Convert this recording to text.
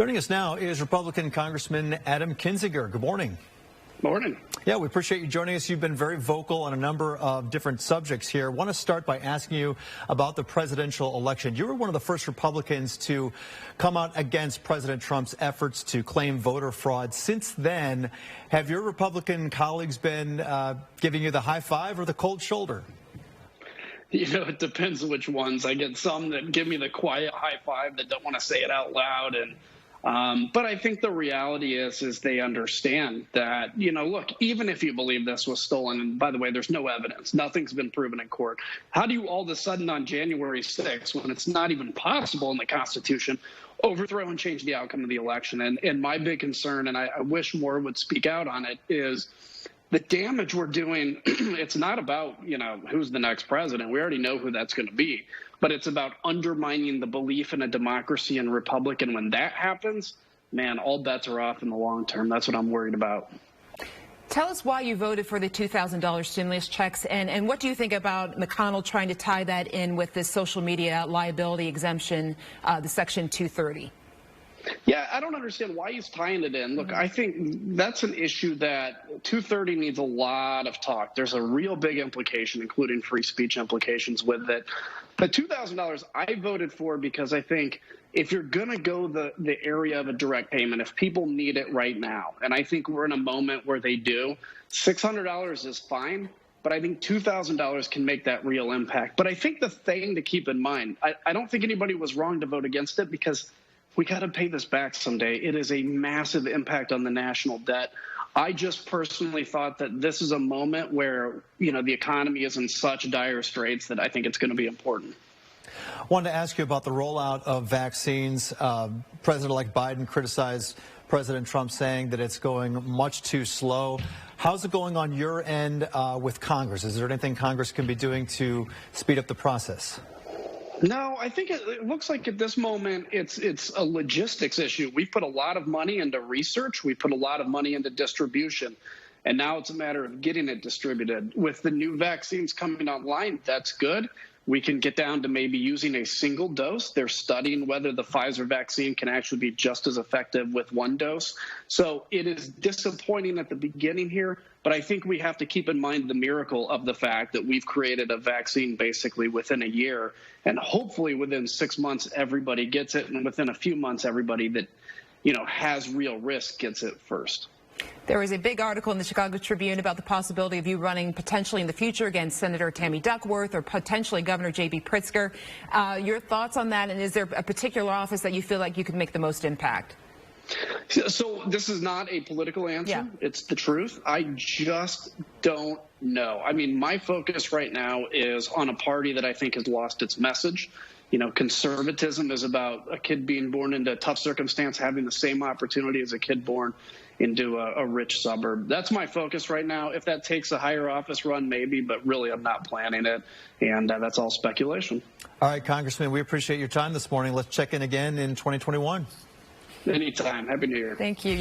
Joining us now is Republican Congressman Adam Kinzinger. Good morning. Morning. Yeah, we appreciate you joining us. You've been very vocal on a number of different subjects here. I want to start by asking you about the presidential election. You were one of the first Republicans to come out against President Trump's efforts to claim voter fraud. Since then, have your Republican colleagues been giving you the high five or the cold shoulder? You know, it depends which ones. I get some that give me the quiet high five that don't want to say it out loud. But I think the reality is they understand that, you know, look, even if you believe this was stolen, and by the way, there's no evidence, nothing's been proven in court. How do you all of a sudden on January 6th, when it's not even possible in the Constitution, overthrow and change the outcome of the election? And my big concern, and I wish more would speak out on it, is the damage we're doing. It's not about, you know, who's the next president. We already know who that's going to be. But it's about undermining the belief in a democracy and republic. And when that happens, man, all bets are off in the long term. That's what I'm worried about. Tell us why you voted for the $2,000 stimulus checks, and what do you think about McConnell trying to tie that in with this social media liability exemption, the Section 230? Yeah, I don't understand why he's tying it in. Look, I think that's an issue that 230 needs a lot of talk. There's a real big implication, including free speech implications with it. The $2,000 I voted for because I think if you're going to go the area of a direct payment, if people need it right now, and I think we're in a moment where they do, $600 is fine. But I think $2,000 can make that real impact. But I think the thing to keep in mind, I don't think anybody was wrong to vote against it because we got to pay this back someday. It is a massive impact on the national debt. I just personally thought that this is a moment where, you know, the economy is in such dire straits that I think it's going to be important. I wanted to ask you about the rollout of vaccines. President-elect Biden criticized President Trump, saying that it's going much too slow. How's it going on your end with Congress? Is there anything Congress can be doing to speed up the process? No, I think it looks like at this moment it's a logistics issue. We've put a lot of money into research. We put a lot of money into distribution. And now it's a matter of getting it distributed. With the new vaccines coming online, that's good. We can get down to maybe using a single dose. They're studying whether the Pfizer vaccine can actually be just as effective with one dose. So it is disappointing at the beginning here, but I think we have to keep in mind the miracle of the fact that we've created a vaccine basically within a year, and hopefully within 6 months everybody gets it, and within a few months everybody that, you know, has real risk gets it first. There was a big article in the Chicago Tribune about the possibility of you running potentially in the future against Senator Tammy Duckworth or potentially Governor J.B. Pritzker. Your thoughts on that, and is there a particular office that you feel like you could make the most impact? So this is not a political answer. Yeah. It's the truth. I just don't know. I mean, my focus right now is on a party that I think has lost its message. You know, conservatism is about a kid being born into a tough circumstance having the same opportunity as a kid born into a rich suburb. That's my focus right now. If that takes a higher office run, maybe, but really I'm not planning it, and that's all speculation. All right, Congressman, we appreciate your time this morning. Let's check in again in 2021. Anytime. Happy New Year. Thank you.